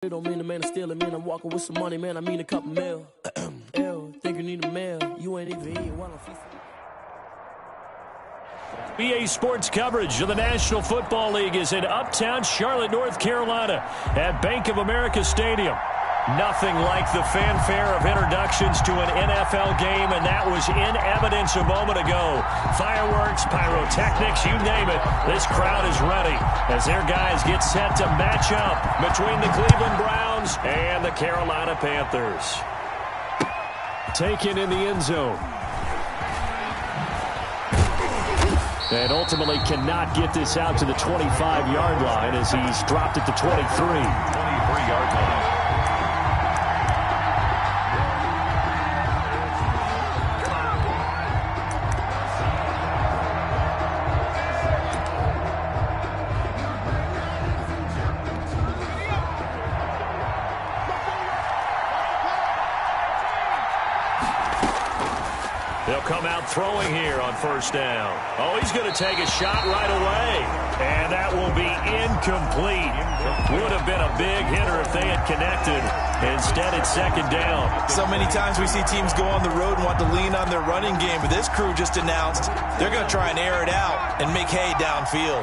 It don't mean the man is stealing, man. I'm walking with some money, man. I mean a couple mil. Ew, think you need a mail. You ain't even eating while I'm feasting. BA Sports coverage of the National Football League is in uptown Charlotte, North Carolina at Bank of America Stadium. Nothing like the fanfare of introductions to an NFL game, and that was in evidence a moment ago. Fireworks, pyrotechnics, you name it. This crowd is ready as their guys get set to match up between the Cleveland Browns and the Carolina Panthers. Taken in the end zone. And ultimately cannot get this out to the 25-yard line as he's dropped it to 23. 23-yard line. They'll come out throwing here on first down. Oh, he's going to take a shot right away. And that will be incomplete. Would have been a big hitter if they had connected. Instead, it's second down. So many times we see teams go on the road and want to lean on their running game, but this crew just announced they're going to try and air it out and make hay downfield.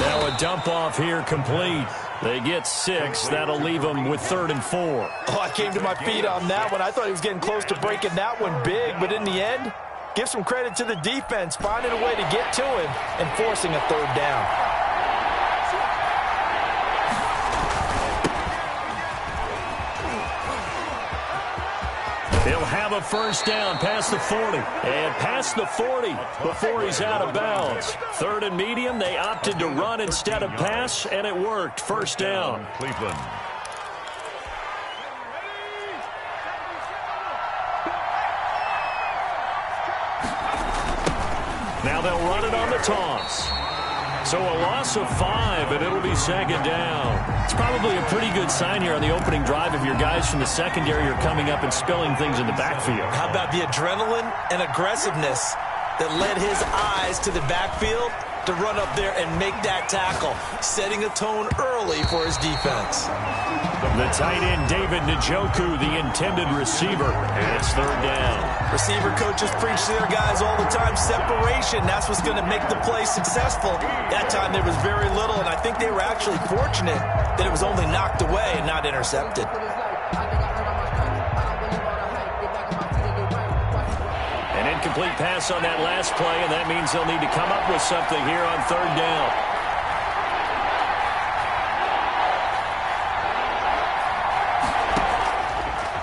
Now a dump off here complete. They get 6. That'll leave them with 3rd and 4. Oh, I came to my feet on that one. I thought he was getting close to breaking that one big, but in the end, give some credit to the defense, finding a way to get to him and forcing a 3rd down. He'll have a first down past the 40. And past the 40 before he's out of bounds. 3rd and medium, they opted to run instead of pass, and it worked. First down. Cleveland. Now they'll run it on the toss. So a loss of 5, and it'll be second down. It's probably a pretty good sign here on the opening drive if your guys from the secondary are coming up and spilling things in the backfield. How about the adrenaline and aggressiveness that led his eyes to the backfield to run up there and make that tackle, setting a tone early for his defense. The tight end, David Njoku, the intended receiver, and it's 3rd down. Receiver coaches preach to their guys all the time, separation. That's what's going to make the play successful. That time there was very little, and I think they were actually fortunate that it was only knocked away and not intercepted. An incomplete pass on that last play, and that means they'll need to come up with something here on 3rd down.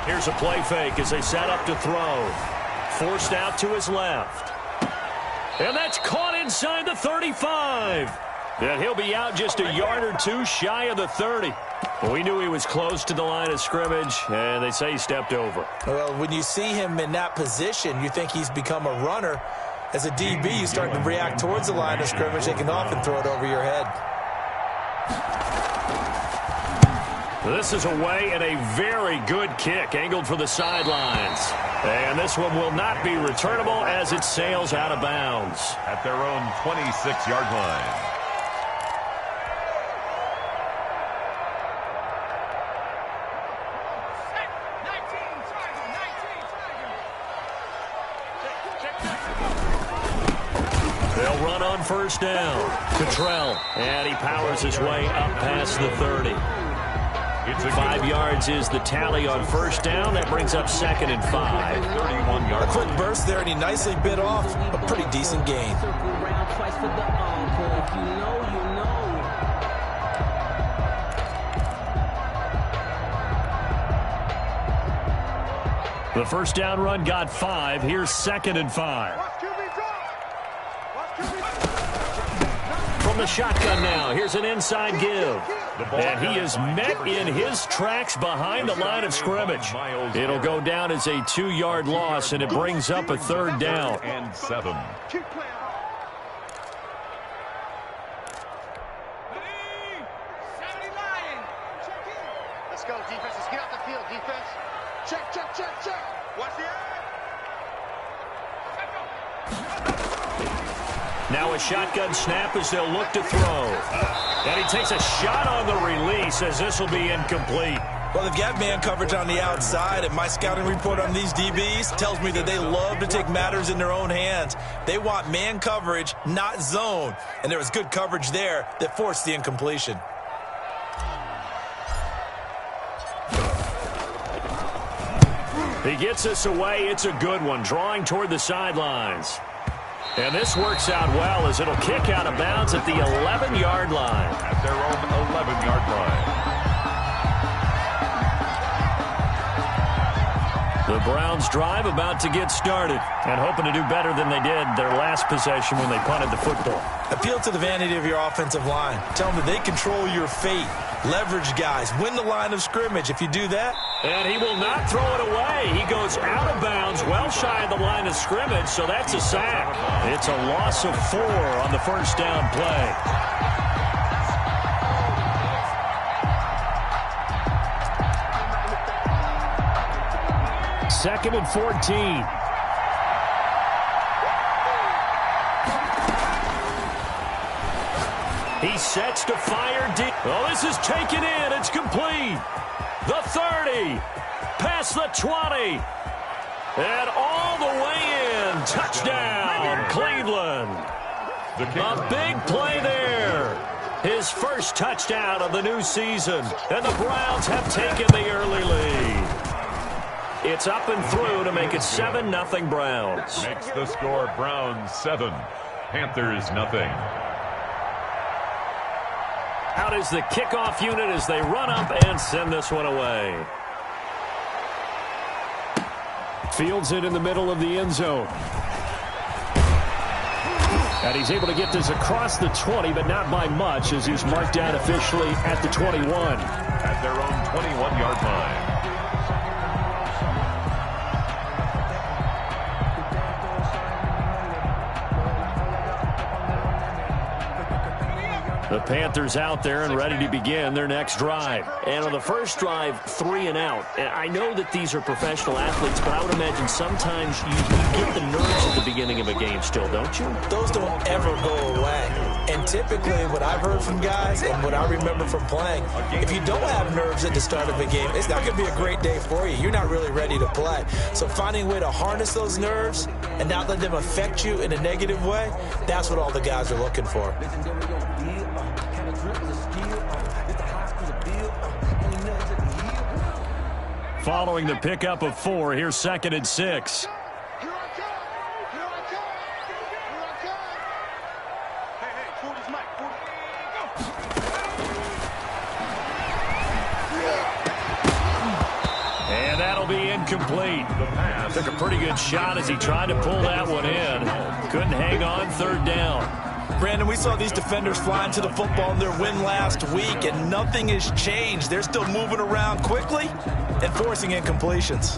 Here's a play fake as they set up to throw. Forced out to his left. And that's caught inside the 35. And he'll be out just a yard or two shy of the 30. Well, we knew he was close to the line of scrimmage, and they say he stepped over. Well, when you see him in that position, you think he's become a runner. As a DB, you start to react towards the line of scrimmage. They can often throw it over your head. This is away and a very good kick angled for the sidelines. And this one will not be returnable as it sails out of bounds. At their own 26-yard line. They'll run on first down. Cottrell, and he powers his way up past the 30. 5 yards is the tally on first down. That brings up 2nd and 5. 31-yard. A quick burst there, and he nicely bit off a pretty decent gain. The first down run got 5. Here's 2nd and 5. From the shotgun now, here's an inside give. And he is met in his tracks behind the line of scrimmage. It'll go down as a 2-yard loss, and it brings up a 3rd down. And 7. Let's go, defense. Let's get off the field, defense. Check, check, check, check. Watch the eye. Now a shotgun snap as they'll look to throw. And he takes a shot on the release as this will be incomplete. Well, they've got man coverage on the outside, and my scouting report on these DBs tells me that they love to take matters in their own hands. They want man coverage, not zone. And there was good coverage there that forced the incompletion. He gets us away. It's a good one, drawing toward the sidelines. And this works out well as it'll kick out of bounds at the 11-yard line. At their own 11-yard line. The Browns drive about to get started and hoping to do better than they did their last possession when they punted the football. Appeal to the vanity of your offensive line. Tell them that they control your fate. Leverage guys. Win the line of scrimmage. If you do that. And he will not throw it away. He goes out of bounds well shy of the line of scrimmage, so that's a sack. It's a loss of 4 on the first down play. Second and 14. He sets to fire deep. Oh, this is taken in. It's complete. The 30. Past the 20. And all the way in. Touchdown, Cleveland. A big play there. His first touchdown of the new season. And the Browns have taken the early lead. It's up and through to make it 7-0 Browns. Makes the score Browns 7, Panthers nothing. Out is the kickoff unit as they run up and send this one away. Fields it in the middle of the end zone. And he's able to get this across the 20, but not by much as he's marked down officially at the 21. At their own 21-yard line. The Panthers out there and ready to begin their next drive. And on the first drive, 3 and out. And I know that these are professional athletes, but I would imagine sometimes you get the nerves at the beginning of a game still, don't you? Those don't ever go away. And typically what I've heard from guys and what I remember from playing, if you don't have nerves at the start of a game, it's not going to be a great day for you. You're not really ready to play. So finding a way to harness those nerves and not let them affect you in a negative way, that's what all the guys are looking for. Following the pickup of 4, here's 2nd and 6. And that'll be incomplete. Took a pretty good shot as he tried to pull that one in. Couldn't hang on 3rd down. Brandon, we saw these defenders flying to the football in their win last week, and nothing has changed. They're still moving around quickly and forcing incompletions.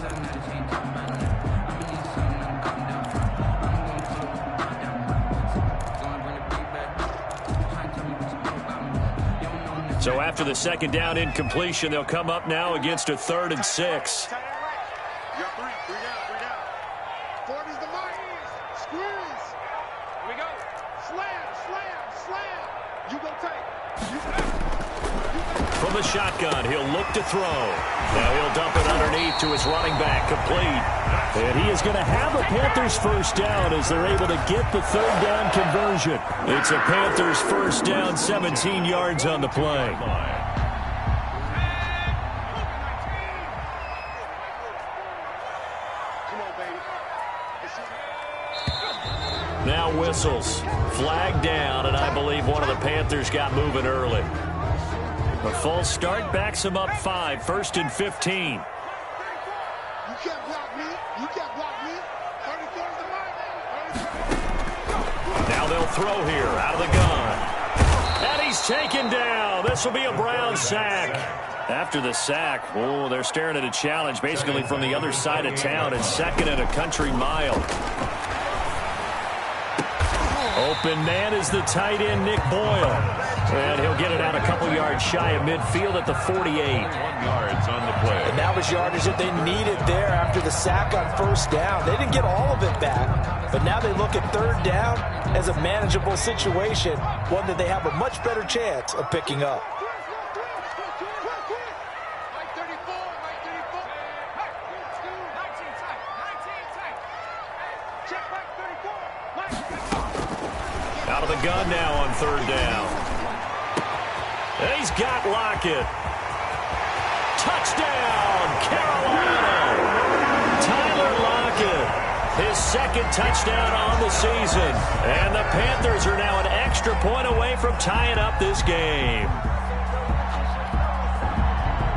So after the 2nd down incompletion, they'll come up now against a 3rd and 6. You got 3 down. 4 is the mark. Squeeze. Here we go. Slam. You go take. From the shotgun, he'll look to throw. Now he'll dump it underneath to his running back, complete. And he is going to have a Panthers first down as they're able to get the 3rd down conversion. It's a Panthers first down, 17 yards on the play. Now whistles. Flag down, and I believe one of the Panthers got moving early. A false start backs him up 5, 1st and 15. You can't block me. 34 is the mark. Now they'll throw here out of the gun. And he's taken down. This will be a Brown sack. After the sack, oh, they're staring at a challenge basically from the other side of town. It's 2nd and a country mile. Open man is the tight end, Nick Boyle. And he'll get it out a couple yards shy of midfield at the 48. 1 yards on the play. And that was yardage that they needed there after the sack on first down. They didn't get all of it back, but now they look at third down as a manageable situation, one that they have a much better chance of picking up. Out of the gun now on third down. And he's got Lockett. Touchdown, Carolina. Tyler Lockett, his second touchdown on the season. And the Panthers are now an extra point away from tying up this game.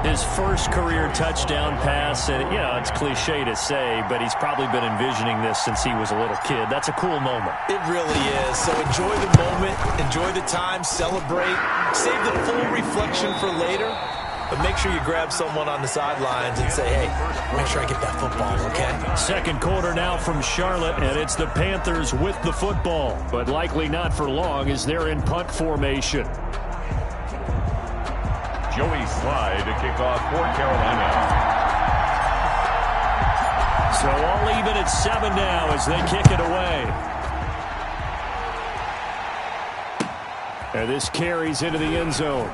His first career touchdown pass, and it's cliche to say, but he's probably been envisioning this since he was a little kid. That's a cool moment. It really is. So enjoy the moment, enjoy the time, celebrate, save the full reflection for later, but make sure you grab someone on the sidelines and say, hey, make sure I get that football, okay? Second quarter now from Charlotte, and it's the Panthers with the football, but likely not for long as they're in punt formation. Joey Slye to kick off for Carolina. So all even at 7 now as they kick it away. And this carries into the end zone.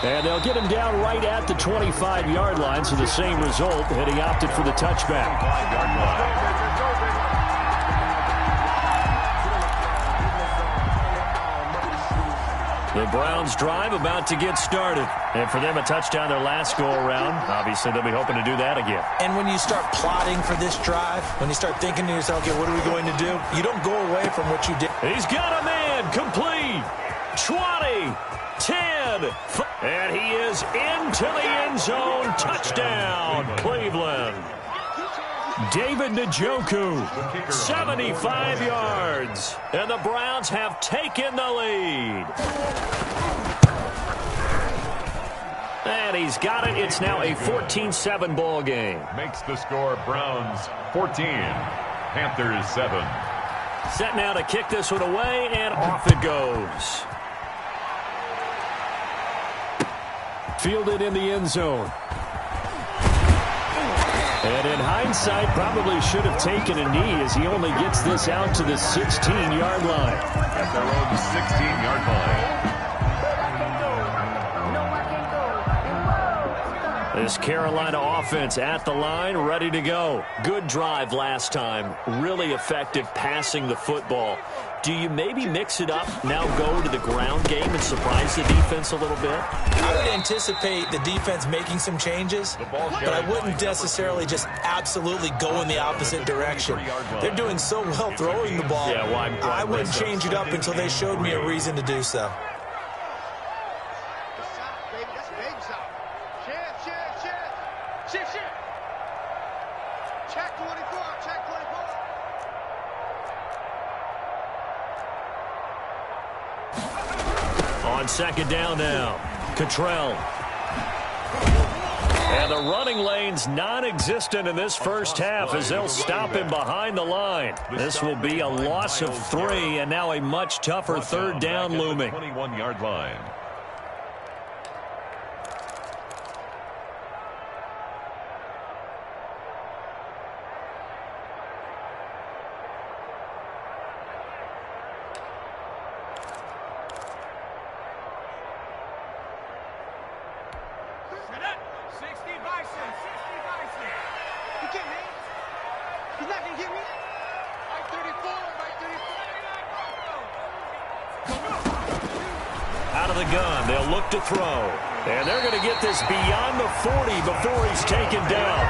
And they'll get him down right at the 25-yard line, so the same result, and he opted for the touchback. 5-yard line. The Browns drive about to get started. And for them, a touchdown their last go-around. Obviously, they'll be hoping to do that again. And when you start plotting for this drive, when you start thinking to yourself, okay, what are we going to do? You don't go away from what you did. He's got a man complete. 20, 10, and he is into the end zone. Touchdown, Cleveland. David Njoku, 75 yards, and the Browns have taken the lead. And he's got it. It's now a 14-7 ball game. Makes the score Browns 14, Panthers 7. Set now to kick this one away, and off it goes. Fielded in the end zone. And in hindsight, probably should have taken a knee as he only gets this out to the 16-yard line. At their own 16-yard line. This Carolina offense at the line, ready to go. Good drive last time. Really effective passing the football. Do you maybe mix it up, now go to the ground game and surprise the defense a little bit? I would anticipate the defense making some changes, but I wouldn't necessarily just absolutely go in the opposite direction. They're doing so well throwing the ball. Yeah, why I wouldn't change it up until they showed me a reason to do so. Check 24, check 24. On second down now, Cottrell. And the running lane's non-existent in this first half as they'll stop him behind the line. This will be a loss of 3, and now a much tougher third down looming. 21-yard line. Out of the gun, they'll look to throw. And they're going to get this beyond the 40 before he's taken down.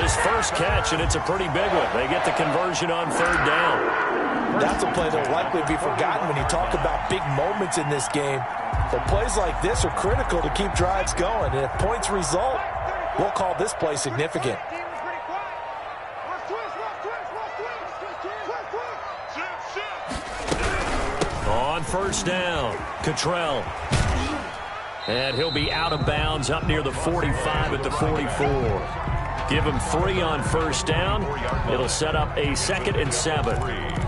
His first catch, and it's a pretty big one. They get the conversion on third down. That's a play that will likely be forgotten when you talk about big moments in this game. But plays like this are critical to keep drives going. And if points result, we'll call this play significant. On first down, Cottrell. And he'll be out of bounds up near the 45 at the 44. Give him 3 on first down. It'll set up a 2nd and 7.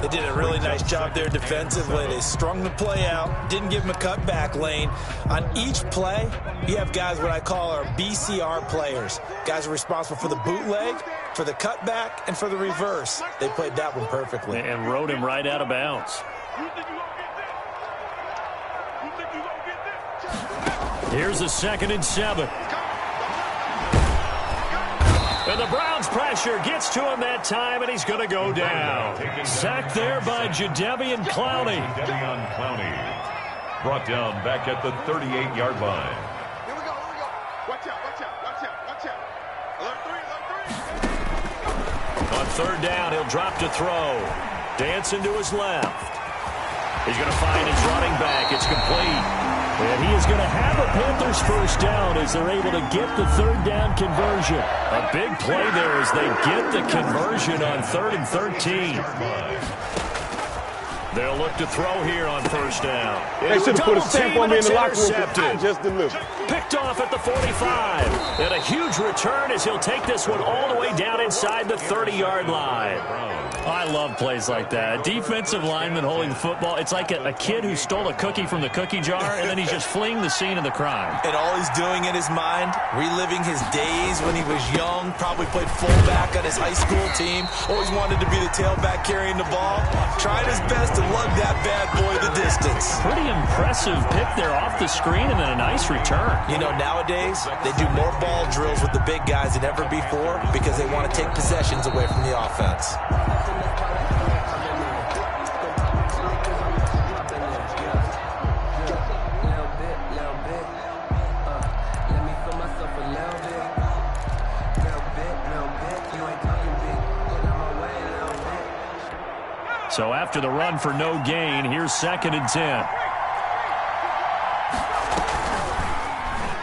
They did a really nice job there defensively. They strung the play out, didn't give him a cutback lane. On each play, you have guys what I call our BCR players. Guys are responsible for the bootleg, for the cutback, and for the reverse. They played that one perfectly. And rode him right out of bounds. Here's a 2nd and 7. And the Browns pressure gets to him that time, and he's going to go down. Sacked there by Jadeveon Clowney. Jadeveon Clowney brought down back at the 38-yard line. Here we go. Watch out. Alert 3. On 3rd down, he'll drop to throw. Dancing to his left. He's going to find his running back. It's complete. And he is going to have a Panthers first down as they're able to get the 3rd down conversion. A big play there as they get the conversion on 3rd and 13. They'll look to throw here on first down. They should have put a stamp on me in the locker room. I just delivered. Picked off at the 45. And a huge return as he'll take this one all the way down inside the 30-yard line. I love plays like that. A defensive lineman holding the football. It's like a kid who stole a cookie from the cookie jar, and then he's just fleeing the scene of the crime. And all he's doing in his mind, reliving his days when he was young, probably played fullback on his high school team, always wanted to be the tailback carrying the ball, trying his best to lug that bad boy the distance. Pretty impressive pick there off the screen, and then a nice return. You know, nowadays, they do more ball drills with the big guys than ever before because they want to take possessions away from the offense. So after the run for no gain, here's 2nd and 10.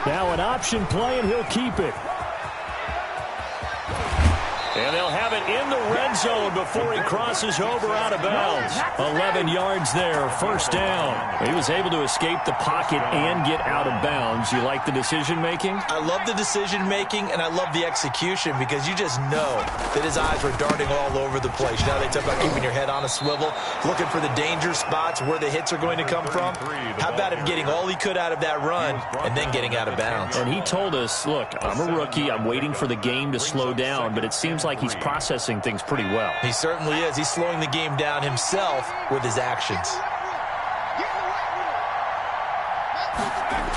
Now an option play, and he'll keep it. And they'll have it in the red zone before he crosses over out of bounds. 11 yards there, first down. He was able to escape the pocket and get out of bounds. You like the decision-making? I love the decision-making, and I love the execution because you just know that his eyes were darting all over the place. You know, they talk about keeping your head on a swivel, looking for the danger spots where the hits are going to come from. How about him getting all he could out of that run and then getting out of bounds? And he told us, look, I'm a rookie. I'm waiting for the game to slow down, but it seems like he's processing things pretty well. He certainly is. He's slowing the game down himself with his actions.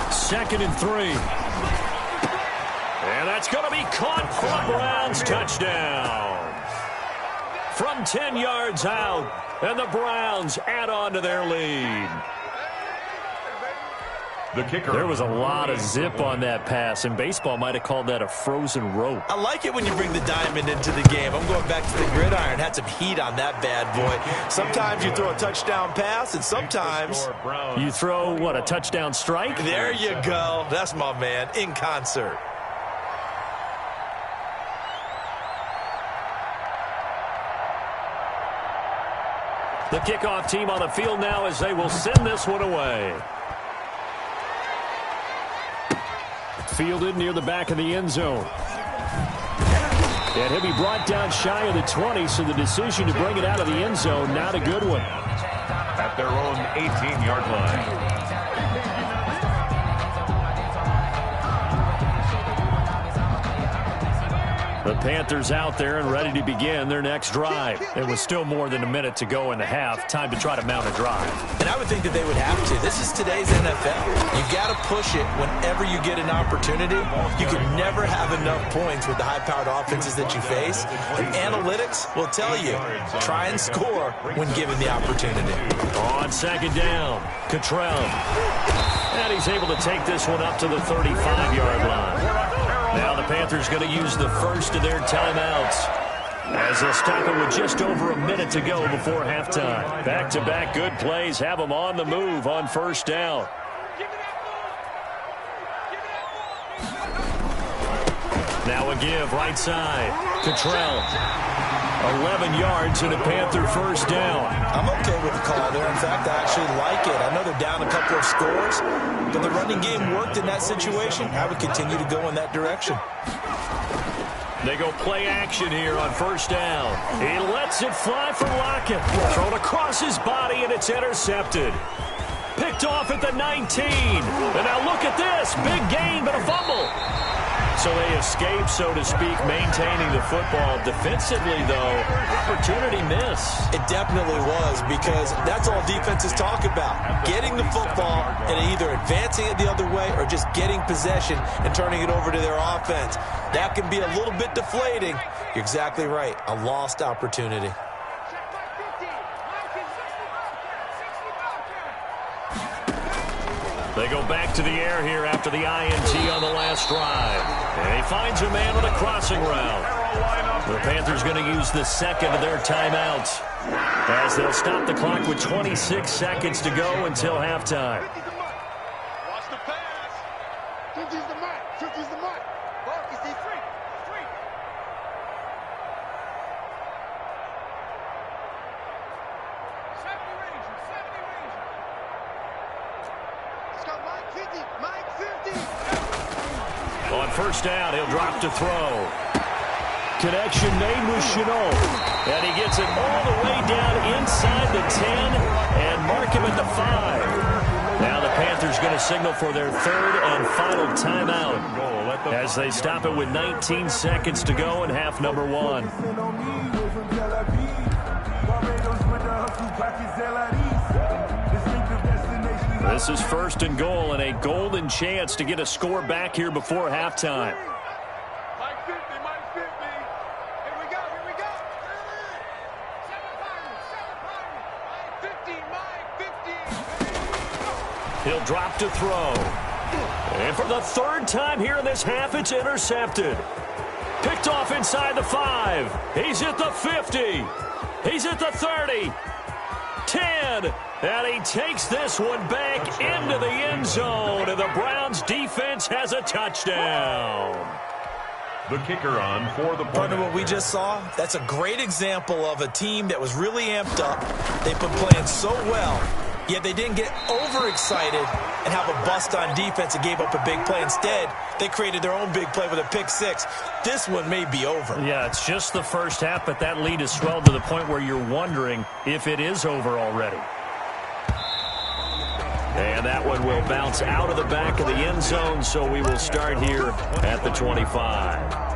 2nd and 3. And that's going to be caught for a Browns touchdown. From 10 yards out, and the Browns add on to their lead. The kicker. There was a lot of zip on that pass, and baseball might have called that a frozen rope. I like it when you bring the diamond into the game. I'm going back to the gridiron. Had some heat on that bad boy. Sometimes you throw a touchdown pass, and sometimes you throw, what, a touchdown strike? There you go. That's my man, in concert. The kickoff team on the field now as they will send this one away. Fielded near the back of the end zone. And he'll be brought down shy of the 20, so the decision to bring it out of the end zone, not a good one. At their own 18-yard line. The Panthers out there and ready to begin their next drive. It was still more than a minute to go in the half. Time to try to mount a drive. And I would think that they would have to. This is today's NFL. You got to push it whenever you get an opportunity. You can never have enough points with the high-powered offenses that you face. And analytics will tell you, try and score when given the opportunity. On 2nd down, Cottrell. And he's able to take this one up to the 35-yard line. Now the Panthers going to use the first of their timeouts as they'll stop it with just over a minute to go before halftime. Back-to-back good plays have them on the move on first down. Now a give right side. Cottrell. 11 yards and a Panther first down. I'm okay with the call there. In fact, I actually like it. I know they're down a couple of scores, but the running game worked in that situation. I would continue to go in that direction. They go play action here on first down. He lets it fly from Lockett. Thrown across his body, and it's intercepted. Picked off at the 19. And now look at this. Big gain, but a fumble. So they escape, so to speak, maintaining the football. Defensively, though, opportunity miss. It definitely was, because that's all defenses talk about. Getting the football and either advancing it the other way or just getting possession and turning it over to their offense. That can be a little bit deflating. You're exactly right. A lost opportunity. They go back to the air here after the INT on the last drive. And he finds a man on a crossing route. The Panthers going to use the second of their timeouts, as they'll stop the clock with 26 seconds to go until halftime. Watch the pass. 50's the mark. 50's the mark. Ball is free. Free. On first down, he'll drop to throw. Connection made with Chenault. And he gets it all the way down inside the 10 and mark him at the 5. Now the Panthers going to signal for their third and final timeout as they stop it with 19 seconds to go in half number 1. This is first and goal and a golden chance to get a score back here before halftime. Mike 50, Mike 50. Here we go, here we go. 50, Mike 50. He'll drop to throw. And for the third time here in this half, it's intercepted. Picked off inside the 5. He's at the 50. He's at the 30. 10. And he takes this one back into the end zone. And the Browns defense has a touchdown. The kicker on for the Partner, what we just saw, that's a great example of a team that was really amped up. They've been playing so well, yet they didn't get overexcited and have a bust on defense and gave up a big play. Instead, they created their own big play with a pick 6. This one may be over. Yeah, it's just the first half, but that lead has swelled to the point where you're wondering if it is over already. And that one will bounce out of the back of the end zone, so we will start here at the 25.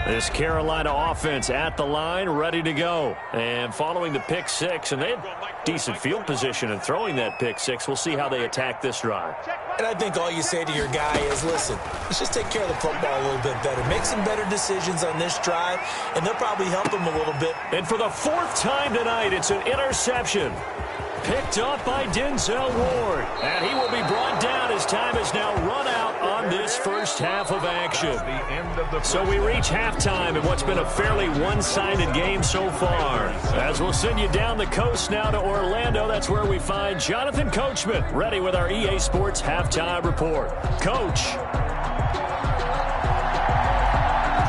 This Carolina offense at the line, ready to go. And following the pick 6, and they had decent field position in throwing that pick 6. We'll see how they attack this drive. And I think all you say to your guy is, listen, let's just take care of the football a little bit better. Make some better decisions on this drive, and they'll probably help him a little bit. And for the 4th time tonight, it's an interception. Picked up by Denzel Ward. And he will be brought down as time is now run out on this first half of action. So we reach halftime in what's been a fairly one-sided game so far. As we'll send you down the coast now to Orlando, that's where we find Jonathan Coachman ready with our EA Sports Halftime Report. Coach.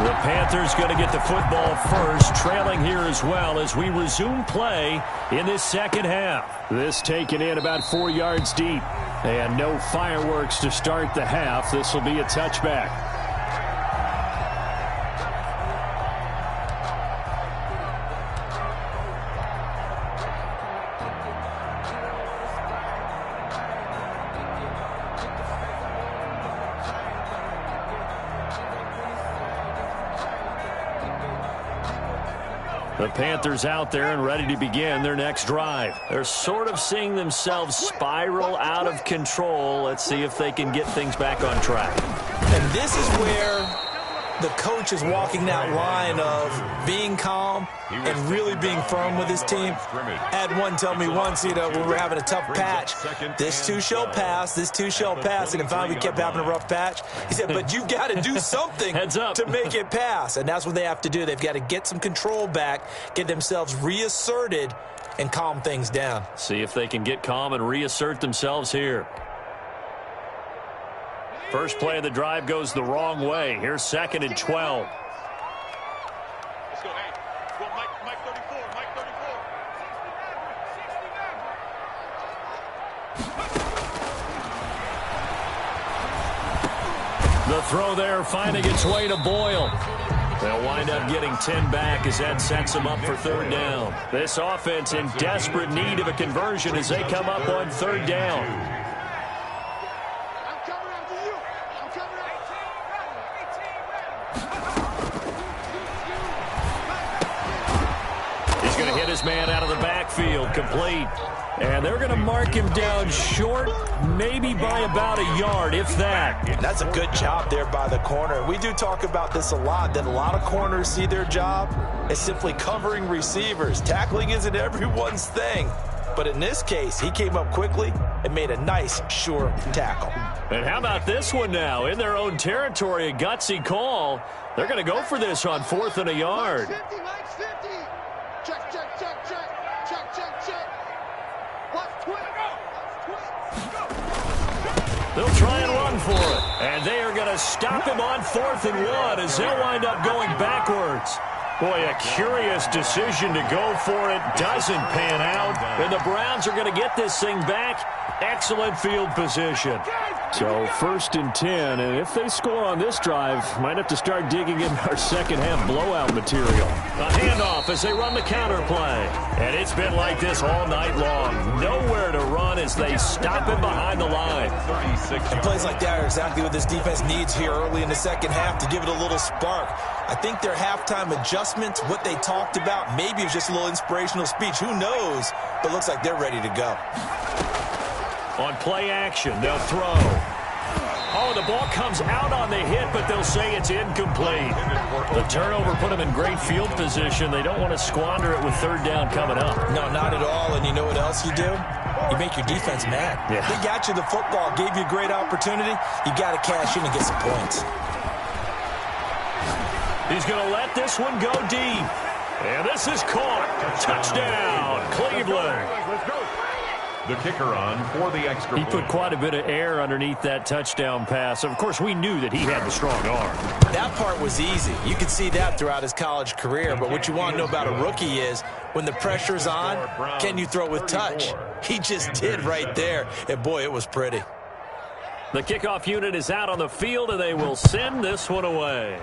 The Panthers going to get the football first, trailing here as well as we resume play in this second half. This taken in about 4 yards deep. And no fireworks to start the half. This will be a touchback. The Panthers out there and ready to begin their next drive. They're sort of seeing themselves spiral out of control. Let's see if they can get things back on track. And this is where the coach is walking that line of being calm and really being firm with his team. I had one tell me once, when we were having a tough patch, this too shall pass, this too shall pass. And finally we kept having a rough patch. He said, but you've got to do something to make it pass. And that's what they have to do. They've got to get some control back, get themselves reasserted, and calm things down. See if they can get calm and reassert themselves here. First play of the drive goes the wrong way. Here's 2nd and 12. Let's go, hey. Go, Mike 34, Mike 34. The throw there finding its way to Boyle. They'll wind up getting 10 back as that sets them up for 3rd down. This offense in desperate need of a conversion as they come up on 3rd down. He's going to hit his man out of the backfield, complete. And they're going to mark him down short, maybe by about a yard, if that. That's a good job there by the corner. We do talk about this a lot, that a lot of corners see their job as simply covering receivers. Tackling isn't everyone's thing. But in this case, he came up quickly and made a nice, sure tackle. And how about this one now? In their own territory, a gutsy call. They're going to go for this on 4th and a yard. Mike's 50, Mike's 50. Check, check, check, check. Check, check, check. Let's twist. They'll try and run for it. And they are going to stop him on 4th and 1 as they'll wind up going backwards. Boy, a curious decision to go for it. Doesn't pan out. And the Browns are going to get this thing back. Excellent field position. So 1st and 10, and if they score on this drive, might have to start digging in our second-half blowout material. A handoff as they run the counter play. And it's been like this all night long. Nowhere to run as they stop him behind the line. And plays like that are exactly what this defense needs here early in the second half to give it a little spark. I think their halftime adjustments, what they talked about, maybe it was just a little inspirational speech. Who knows? But looks like they're ready to go. On play action, they'll throw. Oh, the ball comes out on the hit, but they'll say it's incomplete. The turnover put them in great field position. They don't want to squander it with 3rd down coming up. No, not at all. And you know what else you do? You make your defense mad. Yeah. They got you the football, gave you a great opportunity. You got to cash in and get some points. He's going to let this one go deep. And this is caught. Touchdown, Cleveland. Let's go. The kicker on for the extra He point. put quite a bit of air underneath that touchdown pass. Of course, we knew that he had the strong arm. That part was easy. You could see that throughout his college career. But what you want to know about a rookie is when the pressure's on, can you throw with touch? He just did right there. And, boy, it was pretty. The kickoff unit is out on the field, and they will send this one away.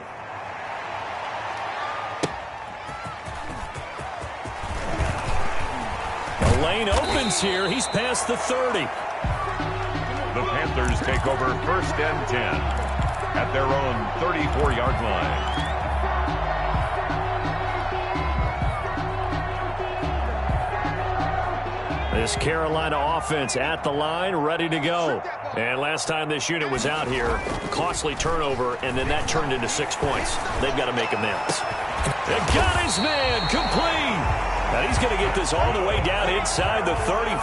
The lane opens here. He's past the 30. The Panthers take over 1st and 10 at their own 34-yard line. This Carolina offense at the line, ready to go. And last time this unit was out here, costly turnover, and then that turned into 6 points. They've got to make amends. They got his man complete. Now he's going to get this all the way down inside the 35.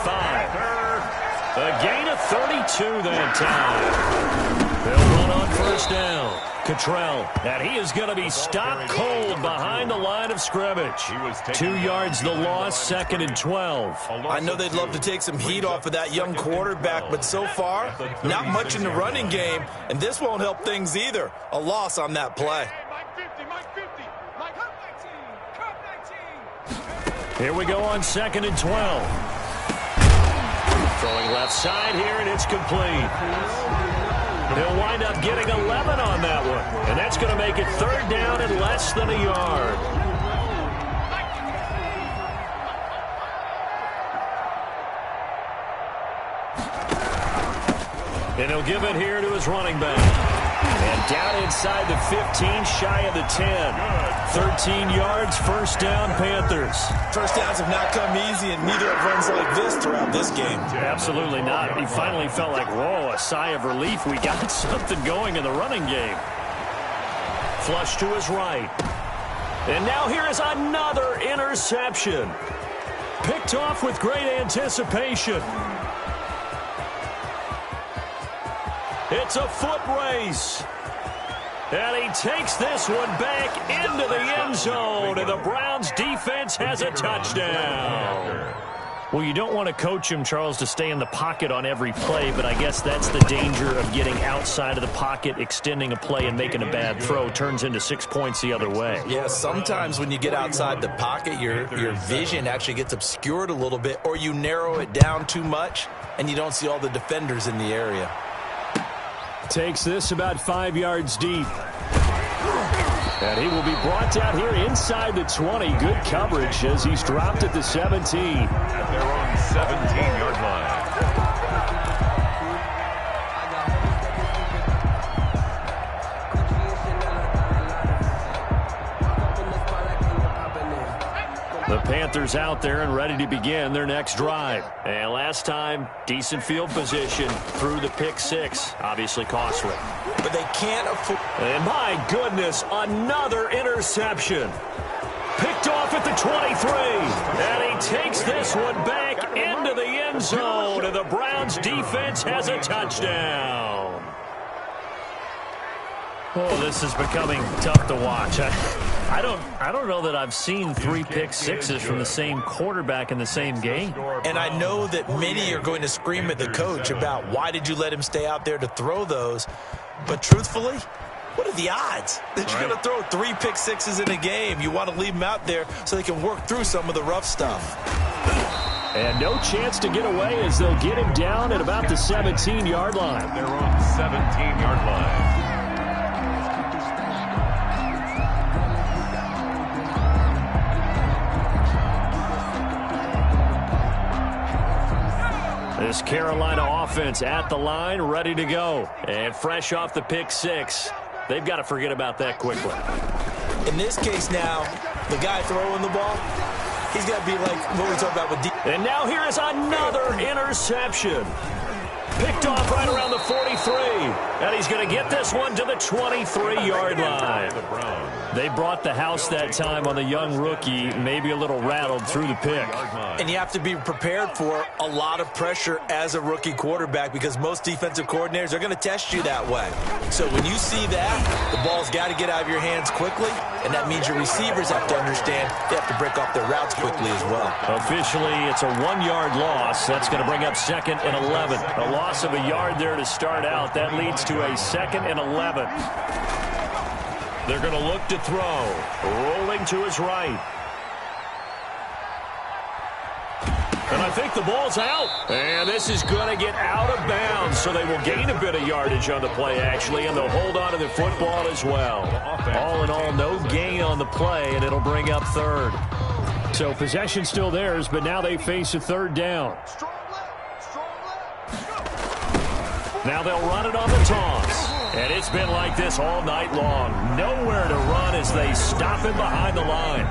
A gain of 32 that time. They'll run on 1st down. Cottrell, and he is going to be stopped cold behind the line of scrimmage. 2 yards the loss, 2nd and 12. I know they'd love to take some heat off of that young quarterback, but so far, not much in the running game, and this won't help things either. A loss on that play. Mike 50, Mike 50. Mike 19. Here we go on 2nd and 12. Throwing left side here, and it's complete. They'll wind up getting 11 on that one, and that's going to make it 3rd down and less than a yard. And he'll give it here to his running back. And down inside the 15, shy of the 10. 13 yards, 1st down, Panthers. First downs have not come easy, and neither have runs like this throughout this game. Absolutely not. He finally felt like, whoa, a sigh of relief. We got something going in the running game. Flush to his right. And now here is another interception. Picked off with great anticipation. It's a foot race. And he takes this one back into the end zone, and the Browns defense has a touchdown. Well, you don't want to coach him, Charles, to stay in the pocket on every play, but I guess that's the danger of getting outside of the pocket, extending a play, and making a bad throw. Turns into 6 points the other way. Yeah, sometimes when you get outside the pocket, your vision actually gets obscured a little bit, or you narrow it down too much, and you don't see all the defenders in the area. Takes this about 5 yards deep. And he will be brought down here inside the 20. Good coverage as he's dropped at the 17. At their own 17-yard line. The Panthers out there and ready to begin their next drive. And last time, decent field position through the pick six. Obviously costly. But they can't afford... And my goodness, another interception. Picked off at the 23. And he takes this one back into the end zone. And the Browns defense has a touchdown. Oh, this is becoming tough to watch. I don't know that I've seen 3 pick sixes from the same quarterback in the same game. And I know that many are going to scream at the coach about why did you let him stay out there to throw those. But truthfully, what are the odds that you're going to throw 3 pick sixes in a game? You want to leave them out there so they can work through some of the rough stuff. And no chance to get away as they'll get him down at about the 17-yard line. Their own 17-yard line. This Carolina offense at the line, ready to go. And fresh off the pick six. They've got to forget about that quickly. In this case now, the guy throwing the ball, he's got to be like what we talked about with And now here is another interception. Picked off right around the 43. And he's going to get this one to the 23-yard line. They brought the house that time on the young rookie, maybe a little rattled through the pick. And you have to be prepared for a lot of pressure as a rookie quarterback because most defensive coordinators are going to test you that way. So when you see that, the ball's got to get out of your hands quickly, and that means your receivers have to understand they have to break off their routes quickly as well. Officially, it's a 1-yard loss. That's going to bring up 2nd and 11. A loss of a yard there to start out. That leads to a 2nd and 11. They're going to look to throw. Rolling to his right. And I think the ball's out. And this is going to get out of bounds, so they will gain a bit of yardage on the play, actually, and they'll hold on to the football as well. All in all, no gain on the play, and it'll bring up 3rd. So possession still theirs, but now they face a 3rd down. Now they'll run it on the toss. And it's been like this all night long. Nowhere to run as they stop him behind the line.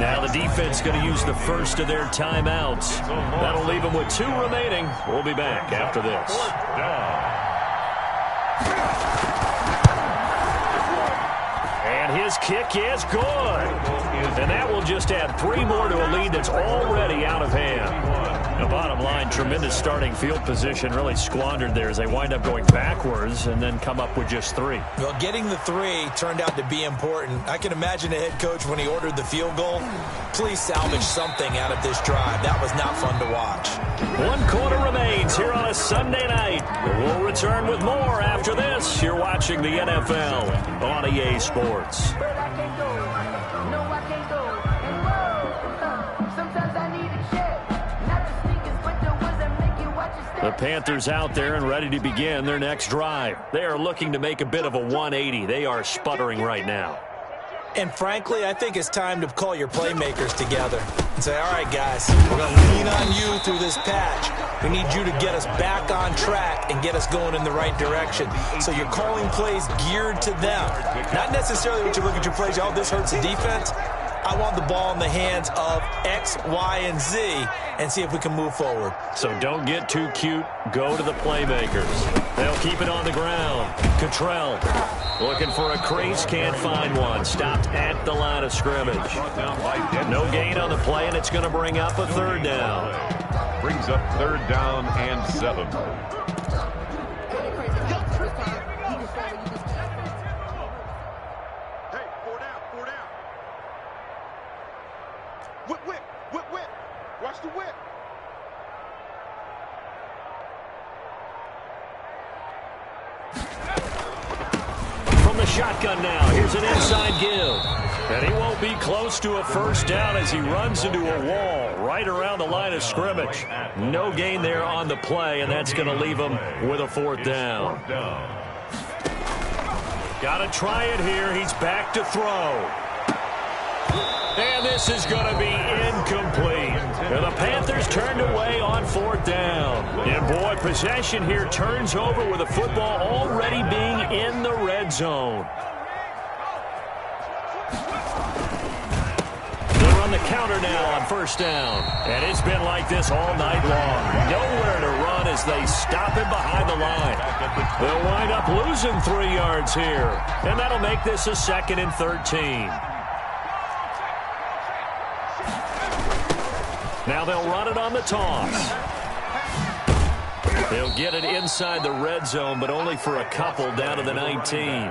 Now the defense going to use the first of their timeouts. That'll leave them with 2 remaining. We'll be back after this. And his kick is good. And that will just add 3 more to a lead that's already out of hand. The bottom line, tremendous starting field position, really squandered there as they wind up going backwards and then come up with just 3. Well, getting the 3 turned out to be important. I can imagine the head coach when he ordered the field goal. Please salvage something out of this drive. That was not fun to watch. 1 quarter remains here on a Sunday night. We'll return with more after this. You're watching the NFL on EA Sports. The Panthers out there and ready to begin their next drive. They are looking to make a bit of a 180. They are sputtering right now. And frankly, I think it's time to call your playmakers together and say, all right, guys, we're going to lean on you through this patch. We need you to get us back on track and get us going in the right direction. So you're calling plays geared to them. Not necessarily what you look at your plays, oh, this hurts the defense. I want the ball in the hands of X, Y, and Z and see if we can move forward. So don't get too cute. Go to the playmakers. They'll keep it on the ground. Cottrell looking for a crease. Can't find one. Stopped at the line of scrimmage. No gain on the play, and it's going to bring up a 3rd down. Brings up 3rd down and 7. Whip. Watch the whip. shotgun now. Here's an inside give. And he won't be close to a first down as he runs into a wall right around the line of scrimmage. No gain there on the play, and that's going to leave him with a fourth down. Got to try it here. He's back to throw. And this is going to be incomplete. And the Panthers turned away on fourth down. And, boy, possession here turns over with the football already being in the red zone. They're on the counter now on first down. And it's been like this all night long. Nowhere to run as they stop him behind the line. They'll wind up losing 3 yards here. And that'll make this a 2nd and 13. Now they'll run it on the toss. They'll get it inside the red zone, but only for a couple down to the 19.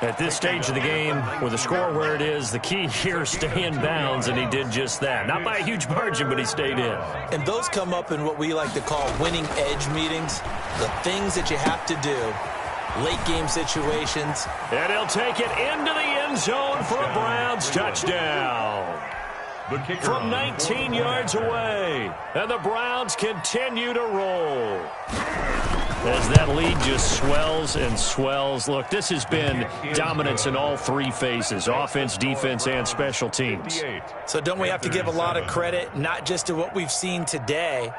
At this stage of the game, with the score where it is, the key here is stay in bounds, and he did just that. Not by a huge margin, but he stayed in. And those come up in what we like to call winning edge meetings, the things that you have to do, late game situations. And he'll take it into the end zone for a Browns touchdown. From 19 yards away, and the Browns continue to roll. As that lead just swells and swells. Look, this has been dominance in all 3 phases, offense, defense, and special teams. So don't we have to give a lot of credit, not just to what we've seen today,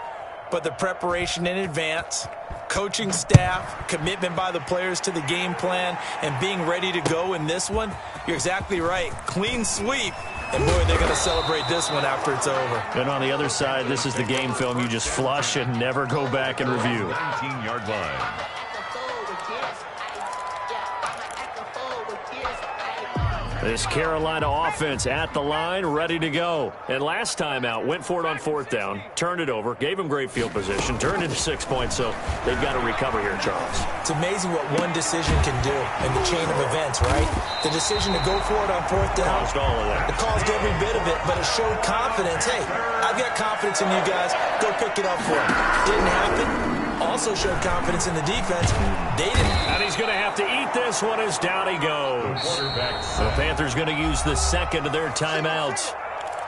but the preparation in advance, coaching staff, commitment by the players to the game plan, and being ready to go in this one? You're exactly right. Clean sweep. And, boy, they're going to celebrate this one after it's over. And on the other side, this is the game film you just flush and never go back and review. 19-yard line. This Carolina offense at the line, ready to go. And last time out, went for it on fourth down, turned it over, gave them great field position, turned into 6 points, so they've got to recover here, Charles. It's amazing what one decision can do in the chain of events, right? The decision to go for it on fourth down. Caused all of that. It caused every bit of it, but it showed confidence. Hey, I've got confidence in you guys. Go pick it up for it. Didn't happen. Also showed confidence in the defense. They didn't. And he's going to have to eat this one as down he goes. The Panthers going to use the second of their timeouts.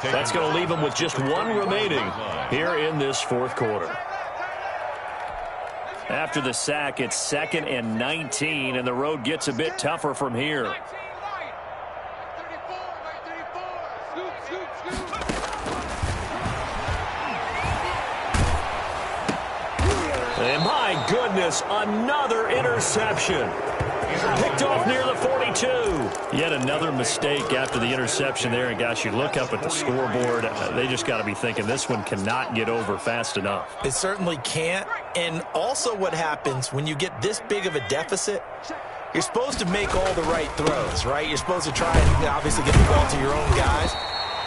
That's going to leave them with just 1 remaining here in this fourth quarter. After the sack, it's 2nd and 19, and the road gets a bit tougher from here. And my goodness, another interception. Picked off near the 42. Yet another mistake after the interception there. And, gosh, you look up at the scoreboard. They just got to be thinking this one cannot get over fast enough. It certainly can't. And also what happens when you get this big of a deficit, you're supposed to make all the right throws, right? You're supposed to try and obviously get the ball to your own guys.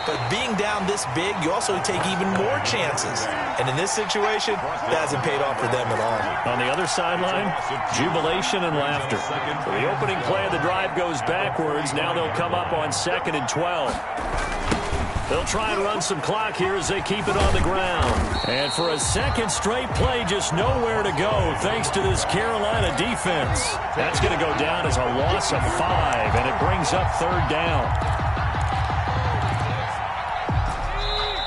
But being down this big, you also take even more chances. And in this situation, that hasn't paid off for them at all. On the other sideline, jubilation and laughter. So the opening play of the drive goes backwards. Now they'll come up on 2nd and 12. They'll try and run some clock here as they keep it on the ground. And for a second straight play, just nowhere to go thanks to this Carolina defense. That's going to go down as a loss of 5, and it brings up 3rd down.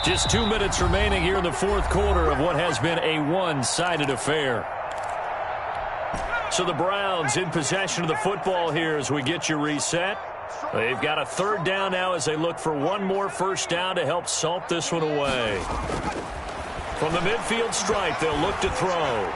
Just 2 minutes remaining here in the fourth quarter of what has been a one-sided affair. So the Browns in possession of the football here as we get you reset. They've got a 3rd down now as they look for 1 more first down to help salt this one away. From the midfield stripe, they'll look to throw.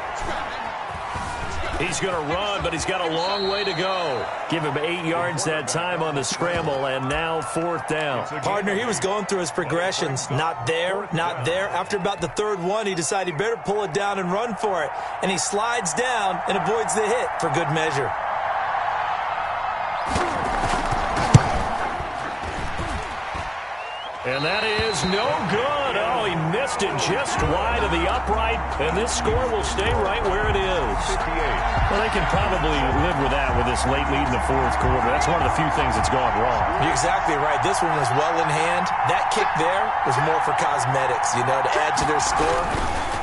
He's going to run, but he's got a long way to go. Give him 8 yards that time on the scramble, and now 4th down. Partner, he was going through his progressions. Not there, not there. After about the 3rd one, he decided he better pull it down and run for it. And he slides down and avoids the hit for good measure. And that is no good. Oh, he missed it just wide of the upright, and this score will stay right where it is. 58. Well, they can probably live with that with this late lead in the fourth quarter. That's one of the few things that's gone wrong. You're exactly right. This one was well in hand. That kick there was more for cosmetics, to add to their score.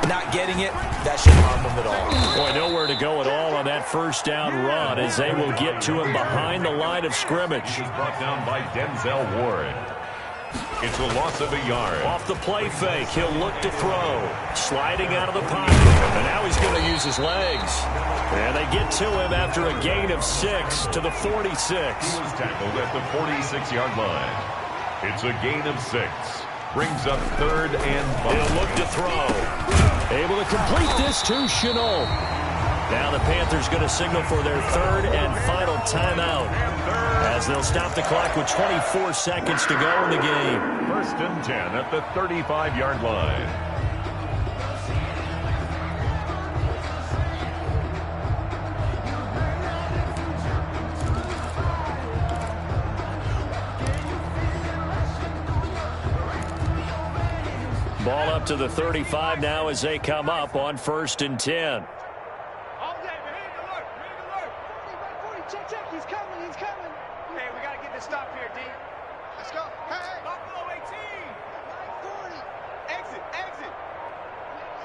Not getting it, that shouldn't harm them at all. Boy, nowhere to go at all on that first down run as they will get to him behind the line of scrimmage. He was brought down by Denzel Ward. It's a loss of a yard. Off the play fake, he'll look to throw. Sliding out of the pocket, and now he's going to use his legs. And they get to him after a gain of 6 to the 46. He was tackled at the 46-yard line. It's a gain of 6. Brings up 3rd and 5. He'll look to throw. Able to complete this to Chenault. Now the Panthers going to signal for their 3rd and final timeout as they'll stop the clock with 24 seconds to go in the game. 1st and 10 at the 35-yard line. Ball up to the 35 now as they come up on 1st and 10. Check. He's coming. Hey, we got to get this stop here, D. Let's go. Hey. Buffalo 18. Mike 40. Exit.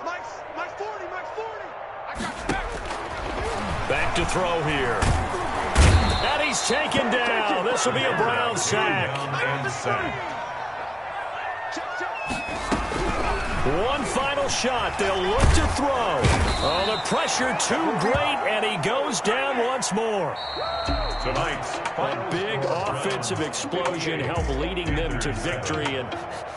Mike's 40. I got you back. Back to throw here. And he's taken down. This will be a Brown sack. And sack. One final shot. They'll look to throw. Oh, the pressure too great, and he goes down once more. Tonight's A big offensive explosion helped leading them to victory, and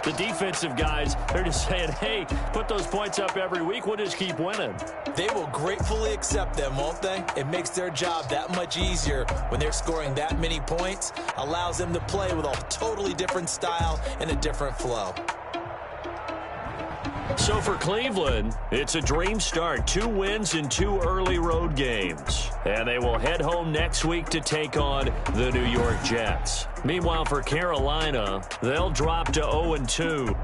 the defensive guys, they're just saying, hey, put those points up every week. We'll just keep winning. They will gratefully accept them, won't they? It makes their job that much easier when they're scoring that many points. Allows them to play with a totally different style and a different flow. So for Cleveland, it's a dream start. 2 wins in 2 early road games. And they will head home next week to take on the New York Jets. Meanwhile, for Carolina, they'll drop to 0-2.